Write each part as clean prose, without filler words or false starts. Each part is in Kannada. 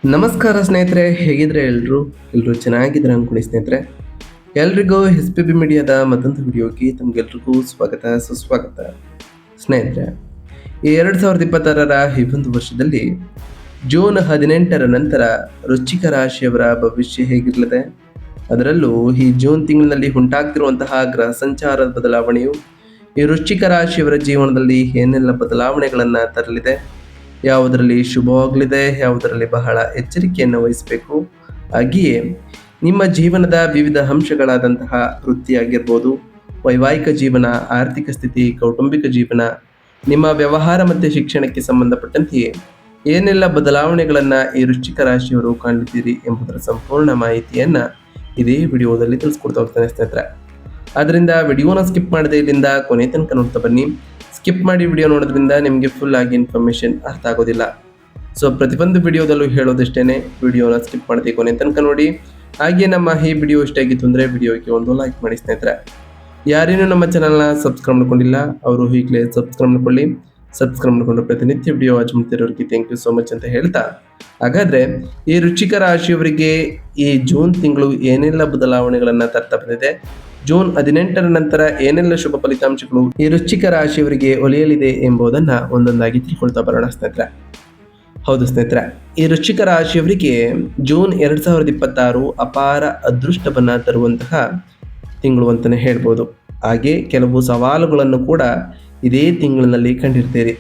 ನಮಸ್ಕಾರ ಸ್ನೇಹಿತರೆ, ಹೇಗಿದ್ರೆ ಎಲ್ಲರೂ ಚೆನ್ನಾಗಿದ್ರೆ ಅನ್ಕೊಳ್ಳಿ ಸ್ನೇಹಿತರೆ. ಎಲ್ರಿಗೂ ಎಸ್ ಮೀಡಿಯಾದ ಮತ್ತೊಂದು ವಿಡಿಯೋಗೆ ತಮಗೆಲ್ರಿಗೂ ಸ್ವಾಗತ ಸುಸ್ವಾಗತ. ಸ್ನೇಹಿತರೆ, ಈ 2026ರ ಈ ಒಂದು ವರ್ಷದಲ್ಲಿ ಜೂನ್ 18ರ ನಂತರ ವೃಶ್ಚಿಕ ರಾಶಿಯವರ ಭವಿಷ್ಯ ಹೇಗಿರಲಿದೆ, ಅದರಲ್ಲೂ ಈ ಜೂನ್ ತಿಂಗಳಿನಲ್ಲಿ ಉಂಟಾಗ್ತಿರುವಂತಹ ಗ್ರಹ ಸಂಚಾರದ ಬದಲಾವಣೆಯು ಈ ವೃಶ್ಚಿಕ ರಾಶಿಯವರ ಜೀವನದಲ್ಲಿ ಏನೆಲ್ಲ ಬದಲಾವಣೆಗಳನ್ನು ತರಲಿದೆ, ಯಾವುದರಲ್ಲಿ ಶುಭವಾಗಲಿದೆ, ಯಾವುದರಲ್ಲಿ ಬಹಳ ಎಚ್ಚರಿಕೆಯನ್ನು ವಹಿಸಬೇಕು, ಹಾಗೆಯೇ ನಿಮ್ಮ ಜೀವನದ ವಿವಿಧ ಅಂಶಗಳಾದಂತಹ ವೃತ್ತಿಯಾಗಿರ್ಬೋದು, ವೈವಾಹಿಕ ಜೀವನ, ಆರ್ಥಿಕ ಸ್ಥಿತಿ, ಕೌಟುಂಬಿಕ ಜೀವನ, ನಿಮ್ಮ ವ್ಯವಹಾರ ಮತ್ತು ಶಿಕ್ಷಣಕ್ಕೆ ಸಂಬಂಧಪಟ್ಟಂತೆಯೇ ಏನೆಲ್ಲ ಬದಲಾವಣೆಗಳನ್ನು ಈ ವೃಶ್ಚಿಕ ರಾಶಿಯವರು ಕಾಣಲಿದ್ದೀರಿ ಎಂಬುದರ ಸಂಪೂರ್ಣ ಮಾಹಿತಿಯನ್ನು ಇದೇ ವಿಡಿಯೋದಲ್ಲಿ ತಿಳಿಸ್ಕೊಡ್ತಾ ಹೋಗ್ತಾನೆ ಸ್ನೇಹಿತರೆ. ಆದ್ದರಿಂದ ವಿಡಿಯೋನ ಸ್ಕಿಪ್ ಮಾಡದೆ ಇಲ್ಲಿಂದ ಕೊನೆ ತನಕ ನೋಡ್ತಾ ಬನ್ನಿ. ಸ್ಕಿಪ್ ಮಾಡಿ ವಿಡಿಯೋ ನೋಡೋದ್ರಿಂದ ನಿಮಗೆ ಫುಲ್ ಆಗಿ ಇನ್ಫಾರ್ಮೇಷನ್ ಅರ್ಥ ಆಗೋದಿಲ್ಲ. ಸೊ ಪ್ರತಿಯೊಂದು ವಿಡಿಯೋದಲ್ಲೂ ಹೇಳೋದಷ್ಟೇ, ವಿಡಿಯೋನ ಸ್ಕಿಪ್ ಮಾಡದೆ ಕೊನೆ ತನಕ ನೋಡಿ. ಹಾಗೆ ನಮ್ಮ ಈ ವಿಡಿಯೋ ಇಷ್ಟ ಆಗಿತ್ತು ಅಂದರೆ ವಿಡಿಯೋಗೆ ಒಂದು ಲೈಕ್ ಮಾಡಿ ಸ್ನೇಹಿತರೆ. ಯಾರೇನೂ ನಮ್ಮ ಚಾನಲ್ನ ಸಬ್ಸ್ಕ್ರೈಬ್ ಮಾಡ್ಕೊಂಡಿಲ್ಲ ಅವರು ಈಗಲೇ ಸಬ್ಸ್ಕ್ರೈಬ್ ಮಾಡ್ಕೊಳ್ಳಿ. ಸಬ್ಸ್ಕ್ರೈಬ್ ಮಾಡಿಕೊಂಡು ಪ್ರತಿನಿತ್ಯ ವಿಡಿಯೋ ವಾಚ್ ಮಾಡ್ತಿರೋರಿಗೆ ಥ್ಯಾಂಕ್ ಯು ಸೋ ಮಚ್ ಅಂತ ಹೇಳ್ತಾ, ಹಾಗಾದರೆ ಈ ವೃಶ್ಚಿಕ ರಾಶಿಯವರಿಗೆ ಈ ಜೂನ್ ತಿಂಗಳು ಏನೆಲ್ಲ ಬದಲಾವಣೆಗಳನ್ನು ತರ್ತಾ ಬಂದಿದೆ, ಜೂನ್ 18ರ ನಂತರ ಏನೆಲ್ಲ ಶುಭ ಫಲಿತಾಂಶಗಳು ಈ ವೃಶ್ಚಿಕ ರಾಶಿಯವರಿಗೆ ಒಲಿಯಲಿದೆ ಎಂಬುದನ್ನು ಒಂದೊಂದಾಗಿ ತಿಳ್ಕೊಳ್ತಾ ಬರೋಣ ಸ್ನೇಹಿತರೆ. ಹೌದು ಸ್ನೇಹಿತರೆ, ಈ ವೃಶ್ಚಿಕ ರಾಶಿಯವರಿಗೆ ಜೂನ್ 2026 ಅಪಾರ ಅದೃಷ್ಟವನ್ನು ತರುವಂತಹ ತಿಂಗಳು ಅಂತಲೇ ಹೇಳ್ಬೋದು. ಹಾಗೆ ಕೆಲವು ಸವಾಲುಗಳನ್ನು ಕೂಡ ಇದೇ ತಿಂಗಳಿನಲ್ಲಿ ಕಂಡಿರ್ತೀರಿ.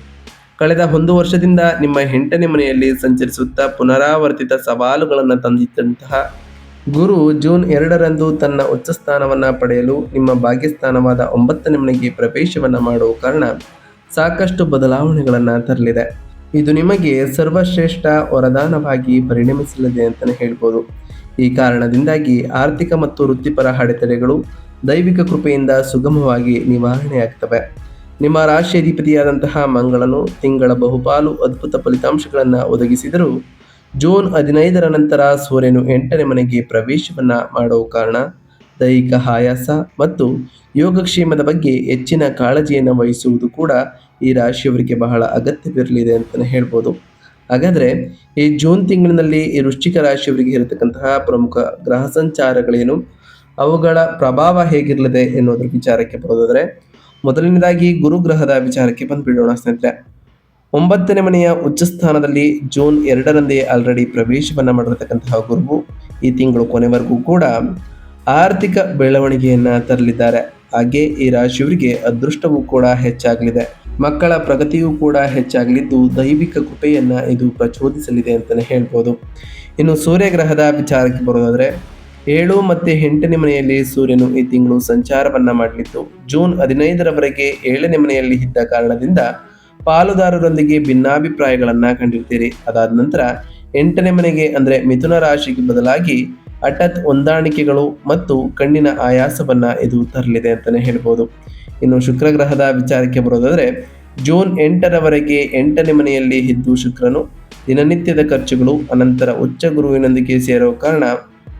ಕಳೆದ ಒಂದು ವರ್ಷದಿಂದ ನಿಮ್ಮ 8ನೇ ಮನೆಯಲ್ಲಿ ಸಂಚರಿಸುತ್ತಾ ಪುನರಾವರ್ತಿತ ಸವಾಲುಗಳನ್ನು ತಂದಿದ್ದಂತಹ ಗುರು ಜೂನ್ 2ರಂದು ತನ್ನ ಉಚ್ಚ ಸ್ಥಾನವನ್ನು ಪಡೆಯಲು ನಿಮ್ಮ ಭಾಗ್ಯಸ್ಥಾನವಾದ 9ನೇ ಮನೆಗೆ ಪ್ರವೇಶವನ್ನು ಮಾಡುವ ಕಾರಣ ಸಾಕಷ್ಟು ಬದಲಾವಣೆಗಳನ್ನು ತರಲಿದೆ. ಇದು ನಿಮಗೆ ಸರ್ವಶ್ರೇಷ್ಠ ವರದಾನವಾಗಿ ಪರಿಣಮಿಸಲಿದೆ ಅಂತಲೇ ಹೇಳ್ಬೋದು. ಈ ಕಾರಣದಿಂದಾಗಿ ಆರ್ಥಿಕ ಮತ್ತು ವೃತ್ತಿಪರ ಅಡೆತಡೆಗಳು ದೈವಿಕ ಕೃಪೆಯಿಂದ ಸುಗಮವಾಗಿ ನಿವಾರಣೆಯಾಗ್ತವೆ. ನಿಮ್ಮ ರಾಶಿಯಾಧಿಪತಿಯಾದಂತಹ ಮಂಗಳನು ತಿಂಗಳ ಬಹುಪಾಲು ಅದ್ಭುತ ಫಲಿತಾಂಶಗಳನ್ನು ಒದಗಿಸಿದರೂ ಜೂನ್ 15ರ ನಂತರ ಸೂರ್ಯನು 8ನೇ ಮನೆಗೆ ಪ್ರವೇಶವನ್ನು ಮಾಡುವ ಕಾರಣ ದೈಹಿಕ ಆಯಾಸ ಮತ್ತು ಯೋಗಕ್ಷೇಮದ ಬಗ್ಗೆ ಹೆಚ್ಚಿನ ಕಾಳಜಿಯನ್ನು ವಹಿಸುವುದು ಕೂಡ ಈ ರಾಶಿಯವರಿಗೆ ಬಹಳ ಅಗತ್ಯವಿರಲಿದೆ ಅಂತಲೇ ಹೇಳ್ಬೋದು. ಹಾಗಾದರೆ ಈ ಜೂನ್ ತಿಂಗಳಿನಲ್ಲಿ ಈ ವೃಶ್ಚಿಕ ರಾಶಿಯವರಿಗೆ ಇರತಕ್ಕಂತಹ ಪ್ರಮುಖ ಗ್ರಹ ಸಂಚಾರಗಳೇನು, ಅವುಗಳ ಪ್ರಭಾವ ಹೇಗಿರಲಿದೆ ಎನ್ನುವುದರ ವಿಚಾರಕ್ಕೆ ಬರೋದಾದರೆ, ಮೊದಲನೇದಾಗಿ ಗುರುಗ್ರಹದ ವಿಚಾರಕ್ಕೆ ಬಂದುಬಿಡೋಣ ಸ್ನೇಹಿತರೆ. 9ನೇ ಮನೆಯ ಉಚ್ಚ ಸ್ಥಾನದಲ್ಲಿ ಜೂನ್ 2ರಂದೇ ಆಲ್ರೆಡಿ ಪ್ರವೇಶವನ್ನು ಮಾಡಿರತಕ್ಕಂತಹ ಗುರುವು ಈ ತಿಂಗಳು ಕೊನೆವರೆಗೂ ಕೂಡ ಆರ್ಥಿಕ ಬೆಳವಣಿಗೆಯನ್ನು ತರಲಿದ್ದಾರೆ. ಹಾಗೆ ಈ ರಾಶಿಯವರಿಗೆ ಅದೃಷ್ಟವೂ ಕೂಡ ಹೆಚ್ಚಾಗಲಿದೆ, ಮಕ್ಕಳ ಪ್ರಗತಿಯೂ ಕೂಡ ಹೆಚ್ಚಾಗಲಿದ್ದು ದೈವಿಕ ಕೃಪೆಯನ್ನು ಇದು ಪ್ರಚೋದಿಸಲಿದೆ ಅಂತಲೇ ಹೇಳ್ಬೋದು. ಇನ್ನು ಸೂರ್ಯಗ್ರಹದ ವಿಚಾರಕ್ಕೆ ಬರೋದಾದರೆ, 7 ಮತ್ತು 8ನೇ ಮನೆಯಲ್ಲಿ ಸೂರ್ಯನು ಈ ತಿಂಗಳು ಸಂಚಾರವನ್ನು ಮಾಡಲಿದ್ದು ಜೂನ್ 15ರವರೆಗೆ 7ನೇ ಮನೆಯಲ್ಲಿ ಇದ್ದ ಕಾರಣದಿಂದ ಪಾಲುದಾರರೊಂದಿಗೆ ಭಿನ್ನಾಭಿಪ್ರಾಯಗಳನ್ನು ಕಂಡಿರ್ತೀರಿ. ಅದಾದ ನಂತರ 8ನೇ ಮನೆಗೆ ಅಂದರೆ ಮಿಥುನ ರಾಶಿಗೆ ಬದಲಾಗಿ ಹಠಾತ್ ಹೊಂದಾಣಿಕೆಗಳು ಮತ್ತು ಕಣ್ಣಿನ ಆಯಾಸವನ್ನು ಇದು ತರಲಿದೆ ಅಂತಲೇ ಹೇಳ್ಬೋದು. ಇನ್ನು ಶುಕ್ರಗ್ರಹದ ವಿಚಾರಕ್ಕೆ ಬರೋದಾದರೆ, ಜೂನ್ 8ರವರೆಗೆ 8ನೇ ಮನೆಯಲ್ಲಿ ಇದ್ದು ಶುಕ್ರನು ದಿನನಿತ್ಯದ ಖರ್ಚುಗಳು ಅನಂತರ ಉಚ್ಚ ಗುರುವಿನೊಂದಿಗೆ ಸೇರೋ ಕಾರಣ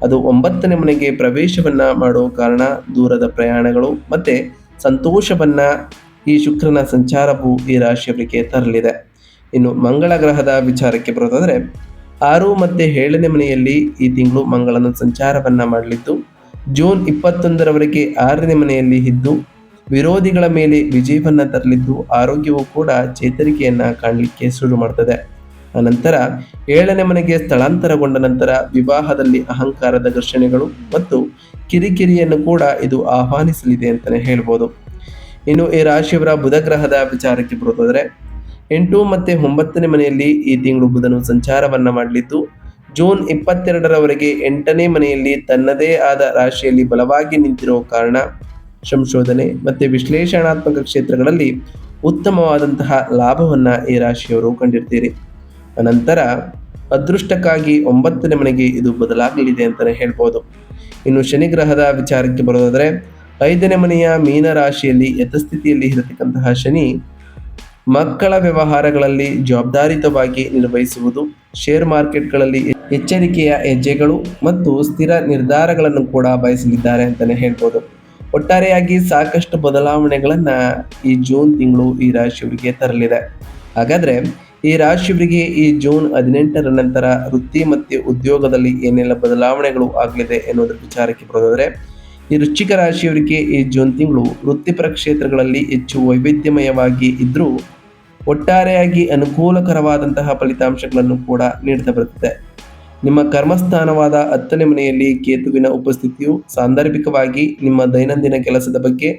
ಅದು 9ನೇ ಮನೆಗೆ ಪ್ರವೇಶವನ್ನು ಮಾಡುವ ಕಾರಣ ದೂರದ ಪ್ರಯಾಣಗಳು ಮತ್ತು ಸಂತೋಷವನ್ನು ಈ ಶುಕ್ರನ ಸಂಚಾರವು ಈ ರಾಶಿಯವರಿಗೆ ತರಲಿದೆ. ಇನ್ನು ಮಂಗಳ ಗ್ರಹದ ವಿಚಾರಕ್ಕೆ ಬರೋದಾದರೆ, 6 ಮತ್ತು 7ನೇ ಮನೆಯಲ್ಲಿ ಈ ತಿಂಗಳು ಮಂಗಳನ ಸಂಚಾರವನ್ನು ಮಾಡಲಿದ್ದು ಜೂನ್ 21ರವರೆಗೆ 6ನೇ ಮನೆಯಲ್ಲಿ ಇದ್ದು ವಿರೋಧಿಗಳ ಮೇಲೆ ವಿಜಯವನ್ನು ತರಲಿದ್ದು ಆರೋಗ್ಯವು ಕೂಡ ಚೇತರಿಕೆಯನ್ನು ಕಾಣಲಿಕ್ಕೆ ಶುರು ಮಾಡ್ತದೆ. ಅನಂತರ 7ನೇ ಮನೆಗೆ ಸ್ಥಳಾಂತರಗೊಂಡ ನಂತರ ವಿವಾಹದಲ್ಲಿ ಅಹಂಕಾರದ ಘರ್ಷಣೆಗಳು ಮತ್ತು ಕಿರಿಕಿರಿಯನ್ನು ಕೂಡ ಇದು ಆಹ್ವಾನಿಸಲಿದೆ ಅಂತಲೇ ಹೇಳ್ಬೋದು. ಇನ್ನು ಈ ರಾಶಿಯವರ ಬುಧ ಗ್ರಹದ ವಿಚಾರಕ್ಕೆ ಬರೋದಾದರೆ, 8 ಮತ್ತು 9ನೇ ಮನೆಯಲ್ಲಿ ಈ ತಿಂಗಳು ಬುಧನು ಸಂಚಾರವನ್ನು ಮಾಡಲಿದ್ದು ಜೂನ್ 22ರವರೆಗೆ 8ನೇ ಮನೆಯಲ್ಲಿ ತನ್ನದೇ ಆದ ರಾಶಿಯಲ್ಲಿ ಬಲವಾಗಿ ನಿಂತಿರೋ ಕಾರಣ ಸಂಶೋಧನೆ ಮತ್ತು ವಿಶ್ಲೇಷಣಾತ್ಮಕ ಕ್ಷೇತ್ರಗಳಲ್ಲಿ ಉತ್ತಮವಾದಂತಹ ಲಾಭವನ್ನು ಈ ರಾಶಿಯವರು ಕಂಡಿರ್ತೀರಿ. ಅನಂತರ ಅದೃಷ್ಟಕ್ಕಾಗಿ 9ನೇ ಮನೆಗೆ ಇದು ಬದಲಾಗಲಿದೆ ಅಂತಲೇ ಹೇಳ್ಬೋದು. ಇನ್ನು ಶನಿ ಗ್ರಹದ ವಿಚಾರಕ್ಕೆ ಬರೋದಾದರೆ, 5ನೇ ಮನೆಯ ಮೀನ ರಾಶಿಯಲ್ಲಿ ಯಥಸ್ಥಿತಿಯಲ್ಲಿ ಇರತಕ್ಕಂತಹ ಶನಿ ಮಕ್ಕಳ ವ್ಯವಹಾರಗಳಲ್ಲಿ ಜವಾಬ್ದಾರಿಯುತವಾಗಿ ನಿರ್ವಹಿಸುವುದು, ಶೇರ್ ಮಾರ್ಕೆಟ್ಗಳಲ್ಲಿ ಎಚ್ಚರಿಕೆಯ ಹೆಜ್ಜೆಗಳು ಮತ್ತು ಸ್ಥಿರ ನಿರ್ಧಾರಗಳನ್ನು ಕೂಡ ಬಯಸಲಿದ್ದಾರೆ ಅಂತಲೇ ಹೇಳ್ಬೋದು. ಒಟ್ಟಾರೆಯಾಗಿ ಸಾಕಷ್ಟು ಬದಲಾವಣೆಗಳನ್ನು ಈ ಜೂನ್ ತಿಂಗಳು ಈ ರಾಶಿಯವರಿಗೆ ತರಲಿದೆ. ಹಾಗಾದರೆ ಈ ರಾಶಿಯವರಿಗೆ ಈ ಜೂನ್ 18ರ ನಂತರ ವೃತ್ತಿ ಮತ್ತು ಉದ್ಯೋಗದಲ್ಲಿ ಏನೆಲ್ಲ ಬದಲಾವಣೆಗಳು ಆಗಲಿದೆ ಎನ್ನುವುದರ ವಿಚಾರಕ್ಕೆ ಬರೋದಾದರೆ, ಈ ವೃಶ್ಚಿಕ ರಾಶಿಯವರಿಗೆ ಈ ಜೂನ್ ತಿಂಗಳು ವೃತ್ತಿಪರ ಕ್ಷೇತ್ರಗಳಲ್ಲಿ ಹೆಚ್ಚು ವೈವಿಧ್ಯಮಯವಾಗಿ ಇದ್ದರೂ ಒಟ್ಟಾರೆಯಾಗಿ ಅನುಕೂಲಕರವಾದಂತಹ ಫಲಿತಾಂಶಗಳನ್ನು ಕೂಡ ನೀಡ್ತಾ ಬರುತ್ತದೆ. ನಿಮ್ಮ ಕರ್ಮಸ್ಥಾನವಾದ 10ನೇ ಮನೆಯಲ್ಲಿ ಕೇತುವಿನ ಉಪಸ್ಥಿತಿಯು ಸಾಂದರ್ಭಿಕವಾಗಿ ನಿಮ್ಮ ದೈನಂದಿನ ಕೆಲಸದ ಬಗ್ಗೆ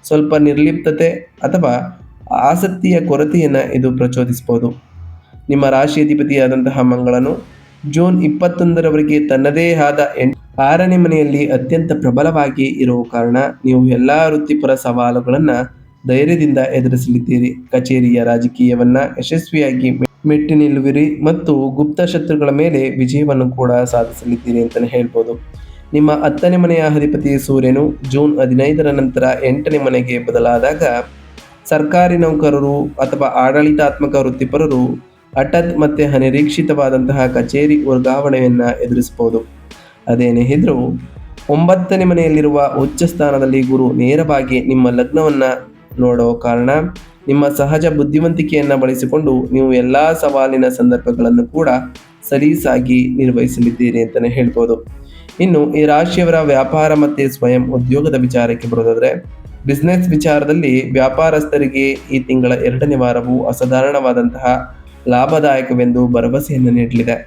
ಸ್ವಲ್ಪ ನಿರ್ಲಿಪ್ತತೆ ಅಥವಾ ಆಸಕ್ತಿಯ ಕೊರತೆಯನ್ನು ಇದು ಪ್ರಚೋದಿಸಬಹುದು. ನಿಮ್ಮ ರಾಶಿ ಅಧಿಪತಿಯಾದಂತಹ ಮಂಗಳನು ಜೂನ್ 21ರವರೆಗೆ ತನ್ನದೇ ಆದ 6ನೇ ಮನೆಯಲ್ಲಿ ಅತ್ಯಂತ ಪ್ರಬಲವಾಗಿ ಇರುವ ಕಾರಣ ನೀವು ಎಲ್ಲ ವೃತ್ತಿಪರ ಸವಾಲುಗಳನ್ನು ಧೈರ್ಯದಿಂದ ಎದುರಿಸಲಿದ್ದೀರಿ. ಕಚೇರಿಯ ರಾಜಕೀಯವನ್ನ ಯಶಸ್ವಿಯಾಗಿ ಮೆಟ್ಟಿ ನಿಲ್ಲುವಿರಿ ಮತ್ತು ಗುಪ್ತ ಶತ್ರುಗಳ ಮೇಲೆ ವಿಜಯವನ್ನು ಕೂಡ ಸಾಧಿಸಲಿದ್ದೀರಿ ಅಂತಲೇ ಹೇಳ್ಬೋದು. ನಿಮ್ಮ 10ನೇ ಮನೆಯ ಅಧಿಪತಿ ಸೂರ್ಯನು ಜೂನ್ 15ರ ನಂತರ 8ನೇ ಮನೆಗೆ ಬದಲಾದಾಗ ಸರ್ಕಾರಿ ನೌಕರರು ಅಥವಾ ಆಡಳಿತಾತ್ಮಕ ವೃತ್ತಿಪರರು ಹಠಾತ್ ಮತ್ತು ಅನಿರೀಕ್ಷಿತವಾದಂತಹ ಕಚೇರಿ ವರ್ಗಾವಣೆಯನ್ನು ಎದುರಿಸಬಹುದು. ಅದೇನೇ ಇದ್ರೂ 9ನೇ ಮನೆಯಲ್ಲಿರುವ ಉಚ್ಚ ಸ್ಥಾನದಲ್ಲಿ ಗುರು ನೇರವಾಗಿ ನಿಮ್ಮ ಲಗ್ನವನ್ನು ನೋಡೋ ಕಾರಣ ನಿಮ್ಮ ಸಹಜ ಬುದ್ಧಿವಂತಿಕೆಯನ್ನು ಬಳಸಿಕೊಂಡು ನೀವು ಎಲ್ಲ ಸವಾಲಿನ ಸಂದರ್ಭಗಳನ್ನು ಕೂಡ ಸಲೀಸಾಗಿ ನಿರ್ವಹಿಸಲಿದ್ದೀರಿ ಅಂತಲೇ ಹೇಳ್ಬೋದು. ಇನ್ನು ಈ ರಾಶಿಯವರ ವ್ಯಾಪಾರ ಮತ್ತು ಸ್ವಯಂ ಉದ್ಯೋಗದ ವಿಚಾರಕ್ಕೆ ಬರೋದಾದರೆ, ಬಿಸ್ನೆಸ್ ವಿಚಾರದಲ್ಲಿ ವ್ಯಾಪಾರಸ್ಥರಿಗೆ ಈ ತಿಂಗಳ 2ನೇ ವಾರವು ಅಸಾಧಾರಣವಾದಂತಹ ಲಾಭದಾಯಕವೆಂದು ಭರವಸೆಯನ್ನು ನೀಡಲಿದೆ.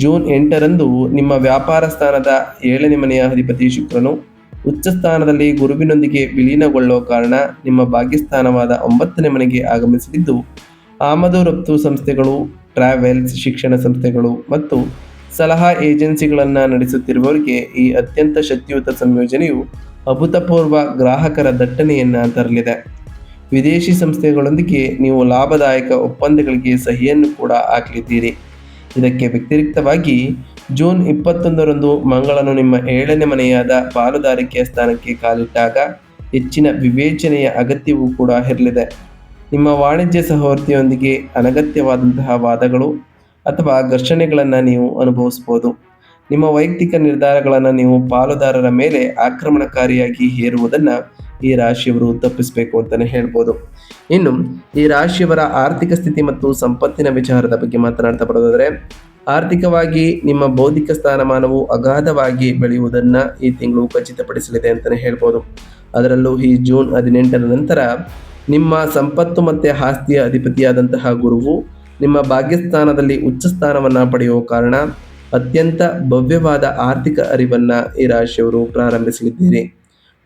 ಜೂನ್ 8ರಂದು ನಿಮ್ಮ ವ್ಯಾಪಾರ ಸ್ಥಾನದ 7ನೇ ಮನೆಯ ಅಧಿಪತಿ ಶುಕ್ರನು ಉಚ್ಚ ಸ್ಥಾನದಲ್ಲಿ ಗುರುವಿನೊಂದಿಗೆ ವಿಲೀನಗೊಳ್ಳೋ ಕಾರಣ ನಿಮ್ಮ ಭಾಗ್ಯಸ್ಥಾನವಾದ 9ನೇ ಮನೆಗೆ ಆಗಮಿಸಲಿದ್ದು, ಆಮದು ರಫ್ತು ಸಂಸ್ಥೆಗಳು, ಟ್ರಾವೆಲ್ಸ್, ಶಿಕ್ಷಣ ಸಂಸ್ಥೆಗಳು ಮತ್ತು ಸಲಹಾ ಏಜೆನ್ಸಿಗಳನ್ನು ನಡೆಸುತ್ತಿರುವವರಿಗೆ ಈ ಅತ್ಯಂತ ಶಕ್ತಿಯುತ ಸಂಯೋಜನೆಯು ಅಭೂತಪೂರ್ವ ಗ್ರಾಹಕರ ದಟ್ಟಣೆಯನ್ನು ತರಲಿದೆ. ವಿದೇಶಿ ಸಂಸ್ಥೆಗಳೊಂದಿಗೆ ನೀವು ಲಾಭದಾಯಕ ಒಪ್ಪಂದಗಳಿಗೆ ಸಹಿಯನ್ನು ಕೂಡ ಹಾಕಲಿದ್ದೀರಿ. ಇದಕ್ಕೆ ವ್ಯತಿರಿಕ್ತವಾಗಿ ಜೂನ್ 21ರಂದು ಮಂಗಳನು ನಿಮ್ಮ 7ನೇ ಮನೆಯಾದ ಪಾಲುದಾರಿಕೆಯ ಸ್ಥಾನಕ್ಕೆ ಕಾಲಿಟ್ಟಾಗ ಹೆಚ್ಚಿನ ವಿವೇಚನೆಯ ಅಗತ್ಯವೂ ಕೂಡ ಇರಲಿದೆ. ನಿಮ್ಮ ವಾಣಿಜ್ಯ ಸಹವರ್ತಿಯೊಂದಿಗೆ ಅನಗತ್ಯವಾದಂತಹ ವಾದಗಳು ಅಥವಾ ಘರ್ಷಣೆಗಳನ್ನು ನೀವು ಅನುಭವಿಸಬಹುದು. ನಿಮ್ಮ ವೈಯಕ್ತಿಕ ನಿರ್ಧಾರಗಳನ್ನು ನೀವು ಪಾಲುದಾರರ ಮೇಲೆ ಆಕ್ರಮಣಕಾರಿಯಾಗಿ ಹೇರುವುದನ್ನು ಈ ರಾಶಿಯವರು ತಪ್ಪಿಸಬೇಕು ಅಂತಲೇ ಹೇಳ್ಬೋದು. ಇನ್ನು ಈ ರಾಶಿಯವರ ಆರ್ಥಿಕ ಸ್ಥಿತಿ ಮತ್ತು ಸಂಪತ್ತಿನ ವಿಚಾರದ ಬಗ್ಗೆ ಮಾತನಾಡ್ತಾ ಬರೋದಾದರೆ, ಆರ್ಥಿಕವಾಗಿ ನಿಮ್ಮ ಬೌದ್ಧಿಕ ಸ್ಥಾನಮಾನವು ಅಗಾಧವಾಗಿ ಬೆಳೆಯುವುದನ್ನು ಈ ತಿಂಗಳು ಖಚಿತಪಡಿಸಲಿದೆ ಅಂತಲೇ ಹೇಳ್ಬೋದು. ಅದರಲ್ಲೂ ಈ ಜೂನ್ 18ರ ನಂತರ ನಿಮ್ಮ ಸಂಪತ್ತು ಮತ್ತು ಆಸ್ತಿಯ ಅಧಿಪತಿಯಾದಂತಹ ಗುರುವು ನಿಮ್ಮ ಭಾಗ್ಯಸ್ಥಾನದಲ್ಲಿ ಉಚ್ಚ ಸ್ಥಾನವನ್ನು ಪಡೆಯುವ ಕಾರಣ ಅತ್ಯಂತ ಭವ್ಯವಾದ ಆರ್ಥಿಕ ಅರಿವನ್ನು ಈ ರಾಶಿಯವರು ಪ್ರಾರಂಭಿಸಲಿದ್ದೀರಿ.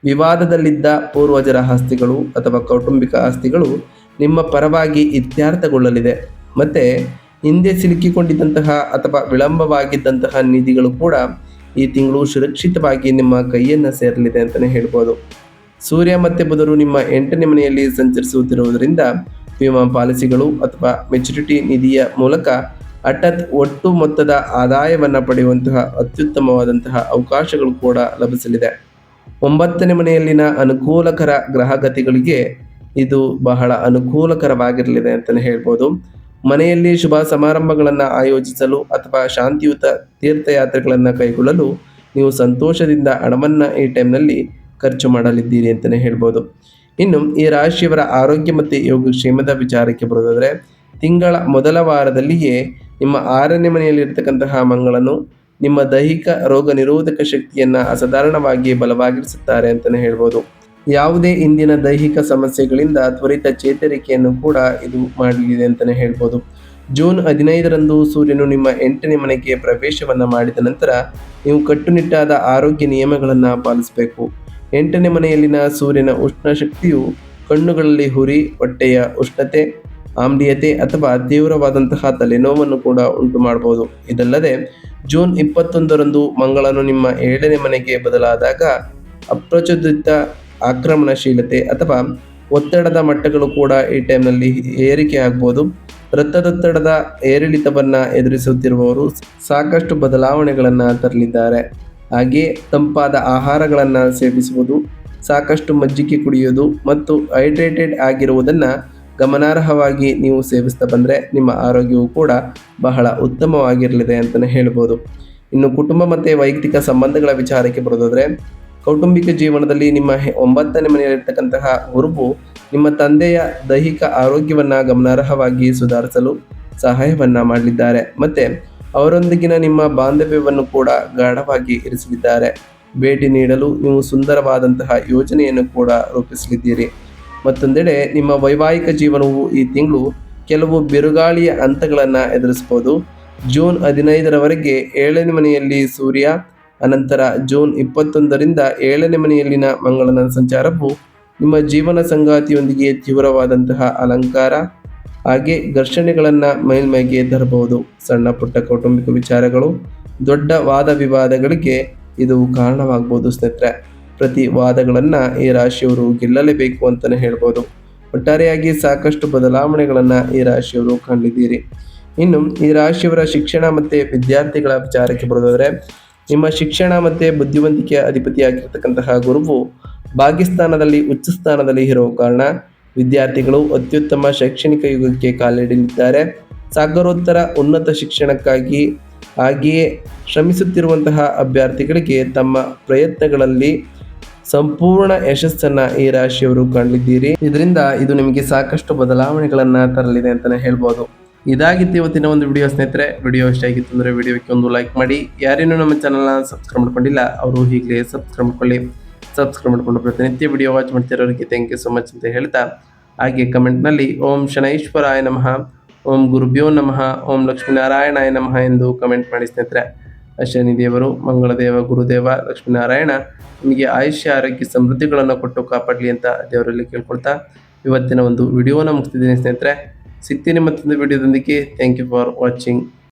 ವಿವಾದದಲ್ಲಿದ್ದ ಪೂರ್ವಜರ ಆಸ್ತಿಗಳು ಅಥವಾ ಕೌಟುಂಬಿಕ ಆಸ್ತಿಗಳು ನಿಮ್ಮ ಪರವಾಗಿ ಇತ್ಯರ್ಥಗೊಳ್ಳಲಿದೆ ಮತ್ತು ಹಿಂದೆ ಸಿಲುಕಿಕೊಂಡಿದ್ದಂತಹ ಅಥವಾ ವಿಳಂಬವಾಗಿದ್ದಂತಹ ನಿಧಿಗಳು ಕೂಡ ಈ ತಿಂಗಳು ಸುರಕ್ಷಿತವಾಗಿ ನಿಮ್ಮ ಕೈಯನ್ನು ಸೇರಲಿದೆ ಅಂತಲೇ ಹೇಳ್ಬೋದು. ಸೂರ್ಯ ಮತ್ತು ಬುಧರು ನಿಮ್ಮ 8ನೇ ಮನೆಯಲ್ಲಿ ಸಂಚರಿಸುತ್ತಿರುವುದರಿಂದ ವಿಮಾ ಪಾಲಿಸಿಗಳು ಅಥವಾ ಮೆಚುರಿಟಿ ನಿಧಿಯ ಮೂಲಕ ಹಠಾತ್ ಒಟ್ಟು ಮೊತ್ತದ ಆದಾಯವನ್ನು ಪಡೆಯುವಂತಹ ಅತ್ಯುತ್ತಮವಾದಂತಹ ಅವಕಾಶಗಳು ಕೂಡ ಲಭಿಸಲಿದೆ. 9ನೇ ಮನೆಯಲ್ಲಿನ ಅನುಕೂಲಕರ ಗ್ರಹಗತಿಗಳಿಗೆ ಇದು ಬಹಳ ಅನುಕೂಲಕರವಾಗಿರಲಿದೆ ಅಂತಲೇ ಹೇಳ್ಬೋದು. ಮನೆಯಲ್ಲಿ ಶುಭ ಸಮಾರಂಭಗಳನ್ನು ಆಯೋಜಿಸಲು ಅಥವಾ ಶಾಂತಿಯುತ ತೀರ್ಥಯಾತ್ರೆಗಳನ್ನು ಕೈಗೊಳ್ಳಲು ನೀವು ಸಂತೋಷದಿಂದ ಹಣವನ್ನು ಈ ಟೈಮ್ನಲ್ಲಿ ಖರ್ಚು ಮಾಡಲಿದ್ದೀರಿ ಅಂತಲೇ ಹೇಳ್ಬೋದು. ಇನ್ನು ಈ ರಾಶಿಯವರ ಆರೋಗ್ಯ ಮತ್ತು ಯೋಗಕ್ಷೇಮದ ವಿಚಾರಕ್ಕೆ ಬರೋದಾದರೆ, ತಿಂಗಳ ಮೊದಲ ವಾರದಲ್ಲಿಯೇ ನಿಮ್ಮ 6ನೇ ಮನೆಯಲ್ಲಿರ್ತಕ್ಕಂತಹ ಮಂಗಳನು ನಿಮ್ಮ ದೈಹಿಕ ರೋಗ ನಿರೋಧಕ ಶಕ್ತಿಯನ್ನು ಅಸಾಧಾರಣವಾಗಿ ಬಲವಾಗಿರಿಸುತ್ತಾರೆ ಅಂತಲೇ ಹೇಳ್ಬೋದು. ಯಾವುದೇ ಇಂದಿನ ದೈಹಿಕ ಸಮಸ್ಯೆಗಳಿಂದ ತ್ವರಿತ ಚೇತರಿಕೆಯನ್ನು ಕೂಡ ಇದು ಮಾಡಲಿದೆ ಅಂತಲೇ ಹೇಳ್ಬೋದು. ಜೂನ್ 15ರಂದು ಸೂರ್ಯನು ನಿಮ್ಮ 8ನೇ ಮನೆಗೆ ಪ್ರವೇಶವನ್ನು ಮಾಡಿದ ನಂತರ ನೀವು ಕಟ್ಟುನಿಟ್ಟಾದ ಆರೋಗ್ಯ ನಿಯಮಗಳನ್ನು ಪಾಲಿಸಬೇಕು. 8ನೇ ಮನೆಯಲ್ಲಿನ ಸೂರ್ಯನ ಉಷ್ಣ ಶಕ್ತಿಯು ಕಣ್ಣುಗಳಲ್ಲಿ ಹುರಿ, ಹೊಟ್ಟೆಯ ಉಷ್ಣತೆ, ಆಮ್ಲೀಯತೆ ಅಥವಾ ತೀವ್ರವಾದಂತಹ ತಲೆನೋವನ್ನು ಕೂಡ ಉಂಟು ಮಾಡಬಹುದು. ಇದಲ್ಲದೆ ಜೂನ್ 21ರಂದು ಮಂಗಳನು ನಿಮ್ಮ 7ನೇ ಮನೆಗೆ ಬದಲಾದಾಗ ಅಪ್ರಚೋದಿತ ಆಕ್ರಮಣಶೀಲತೆ ಅಥವಾ ಒತ್ತಡದ ಮಟ್ಟಗಳು ಕೂಡ ಈ ಟೈಮ್ನಲ್ಲಿ ಏರಿಕೆ ಆಗ್ಬೋದು. ರಕ್ತದೊತ್ತಡದ ಏರಿಳಿತವನ್ನು ಎದುರಿಸುತ್ತಿರುವವರು ಸಾಕಷ್ಟು ಬದಲಾವಣೆಗಳನ್ನು ತರಲಿದ್ದಾರೆ. ಹಾಗೆಯೇ ತಂಪಾದ ಆಹಾರಗಳನ್ನು ಸೇವಿಸುವುದು, ಸಾಕಷ್ಟು ಮಜ್ಜಿಗೆ ಕುಡಿಯೋದು ಮತ್ತು ಹೈಡ್ರೇಟೆಡ್ ಆಗಿರುವುದನ್ನು ಗಮನಾರ್ಹವಾಗಿ ನೀವು ಸೇವಿಸ್ತಾ ಬಂದರೆ ನಿಮ್ಮ ಆರೋಗ್ಯವು ಕೂಡ ಬಹಳ ಉತ್ತಮವಾಗಿರಲಿದೆ ಅಂತಲೇ ಹೇಳ್ಬೋದು. ಇನ್ನು ಕುಟುಂಬ ಮತ್ತು ವೈಯಕ್ತಿಕ ಸಂಬಂಧಗಳ ವಿಚಾರಕ್ಕೆ ಬರೋದಾದರೆ, ಕೌಟುಂಬಿಕ ಜೀವನದಲ್ಲಿ ನಿಮ್ಮ 9ನೇ ಮನೆಯಲ್ಲಿರ್ತಕ್ಕಂತಹ ಗುರುವು ನಿಮ್ಮ ತಂದೆಯ ದೈಹಿಕ ಆರೋಗ್ಯವನ್ನು ಗಮನಾರ್ಹವಾಗಿ ಸುಧಾರಿಸಲು ಸಹಾಯವನ್ನ ಮಾಡಲಿದ್ದಾರೆ. ಮತ್ತೆ ಅವರೊಂದಿಗಿನ ನಿಮ್ಮ ಬಾಂಧವ್ಯವನ್ನು ಕೂಡ ಗಾಢವಾಗಿ ಇರಿಸಲಿದ್ದಾರೆ. ಭೇಟಿ ನೀಡಲು ನೀವು ಸುಂದರವಾದಂತಹ ಯೋಜನೆಯನ್ನು ಕೂಡ ರೂಪಿಸಲಿದ್ದೀರಿ. ಮತ್ತೊಂದೆಡೆ ನಿಮ್ಮ ವೈವಾಹಿಕ ಜೀವನವು ಈ ತಿಂಗಳು ಕೆಲವು ಬಿರುಗಾಳಿಯ ಹಂತಗಳನ್ನು ಎದುರಿಸಬಹುದು. ಜೂನ್ 15ರವರೆಗೆ 7ನೇ ಮನೆಯಲ್ಲಿ ಸೂರ್ಯ, ಅನಂತರ ಜೂನ್ 21ರಿಂದ 7ನೇ ಮನೆಯಲ್ಲಿನ ಮಂಗಳನ ಸಂಚಾರವು ನಿಮ್ಮ ಜೀವನ ಸಂಗಾತಿಯೊಂದಿಗೆ ತೀವ್ರವಾದಂತಹ ಅಲಂಕಾರ ಹಾಗೆ ಘರ್ಷಣೆಗಳನ್ನು ಮೇಲ್ಮೈಗೆ ತರಬಹುದು. ಸಣ್ಣ ಪುಟ್ಟ ಕೌಟುಂಬಿಕ ವಿಚಾರಗಳು, ದೊಡ್ಡ ವಾದ ವಿವಾದಗಳಿಗೆ ಇದು ಕಾರಣವಾಗಬಹುದು ಸ್ನೇಹಿತರೆ. ಪ್ರತಿ ವಾದಗಳನ್ನು ಈ ರಾಶಿಯವರು ಗೆಲ್ಲಲೇಬೇಕು ಅಂತಲೇ ಹೇಳ್ಬೋದು. ಒಟ್ಟಾರೆಯಾಗಿ ಸಾಕಷ್ಟು ಬದಲಾವಣೆಗಳನ್ನು ಈ ರಾಶಿಯವರು ಕಾಣಲಿದ್ದೀರಿ. ಇನ್ನು ಈ ರಾಶಿಯವರ ಶಿಕ್ಷಣ ಮತ್ತು ವಿದ್ಯಾರ್ಥಿಗಳ ವಿಚಾರಕ್ಕೆ ಬರೋದಾದರೆ, ನಿಮ್ಮ ಶಿಕ್ಷಣ ಮತ್ತು ಬುದ್ಧಿವಂತಿಕೆಯ ಅಧಿಪತಿಯಾಗಿರ್ತಕ್ಕಂತಹ ಗುರುವು ಭಾಗ್ಯಸ್ಥಾನದಲ್ಲಿ ಉಚ್ಚ ಸ್ಥಾನದಲ್ಲಿ ಇರುವ ಕಾರಣ ವಿದ್ಯಾರ್ಥಿಗಳು ಅತ್ಯುತ್ತಮ ಶೈಕ್ಷಣಿಕ ಯುಗಕ್ಕೆ ಕಾಲಿಡಲಿದ್ದಾರೆ. ಸಾಗರೋತ್ತರ ಉನ್ನತ ಶಿಕ್ಷಣಕ್ಕಾಗಿ ಹಾಗೆಯೇ ಶ್ರಮಿಸುತ್ತಿರುವಂತಹ ಅಭ್ಯರ್ಥಿಗಳಿಗೆ ತಮ್ಮ ಪ್ರಯತ್ನಗಳಲ್ಲಿ ಸಂಪೂರ್ಣ ಯಶಸ್ಸನ್ನು ಈ ರಾಶಿಯವರು ಕಾಣಲಿದ್ದೀರಿ. ಇದರಿಂದ ಇದು ನಿಮಗೆ ಸಾಕಷ್ಟು ಬದಲಾವಣೆಗಳನ್ನು ತರಲಿದೆ ಅಂತಲೇ ಹೇಳ್ಬೋದು. ಇದಾಗಿತ್ತು ಇವತ್ತಿನ ಒಂದು ವಿಡಿಯೋ ಸ್ನೇಹಿತರೆ. ವಿಡಿಯೋ ಇಷ್ಟ ಆಗಿತ್ತು ಅಂದರೆ ವಿಡಿಯೋಕ್ಕೆ ಒಂದು ಲೈಕ್ ಮಾಡಿ. ಯಾರೇನೂ ನಮ್ಮ ಚಾನಲ್ನ ಸಬ್ಸ್ಕ್ರೈಬ್ ಮಾಡ್ಕೊಂಡಿಲ್ಲ ಅವರು ಈಗಲೇ ಸಬ್ಸ್ಕ್ರೈಬ್ ಮಾಡ್ಕೊಳ್ಳಿ. ಸಬ್ಸ್ಕ್ರೈಬ್ ಮಾಡಿಕೊಂಡು ಪ್ರತಿನಿತ್ಯ ವಿಡಿಯೋ ವಾಚ್ ಮಾಡ್ತಿರೋರಿಗೆ ಥ್ಯಾಂಕ್ ಯು ಸೊ ಮಚ್ ಅಂತ ಹೇಳ್ತಾ, ಹಾಗೆ ಕಮೆಂಟ್ನಲ್ಲಿ ಓಂ ಶನೈಶ್ವರಾಯ ನಮಃ, ಓಂ ಗುರುಭ್ಯೋ ನಮಃ, ಓಂ ಲಕ್ಷ್ಮೀನಾರಾಯಣಾಯ ನಮಃ ಎಂದು ಕಮೆಂಟ್ ಮಾಡಿ ಸ್ನೇಹಿತರೆ. ಶನಿ ದೇವರು, ಮಂಗಳದೇವ, ಗುರುದೇವ, ಲಕ್ಷ್ಮೀನಾರಾಯಣ ನಿಮಗೆ ಆಯುಷ್ಯ ಆರೋಗ್ಯ ಸಮೃದ್ಧಿಗಳನ್ನು ಕೊಟ್ಟು ಕಾಪಾಡಲಿ ಅಂತ ದೇವರಲ್ಲಿ ಕೇಳ್ಕೊಳ್ತಾ ಇವತ್ತಿನ ಒಂದು ವಿಡಿಯೋನ ಮುಗಿಸ್ತಿದ್ದೀನಿ ಸ್ನೇಹಿತರೆ. ಸಿಗ್ತೀನಿ ಮತ್ತೊಂದು ವಿಡಿಯೋದೊಂದಿಗೆ. Thank you for watching.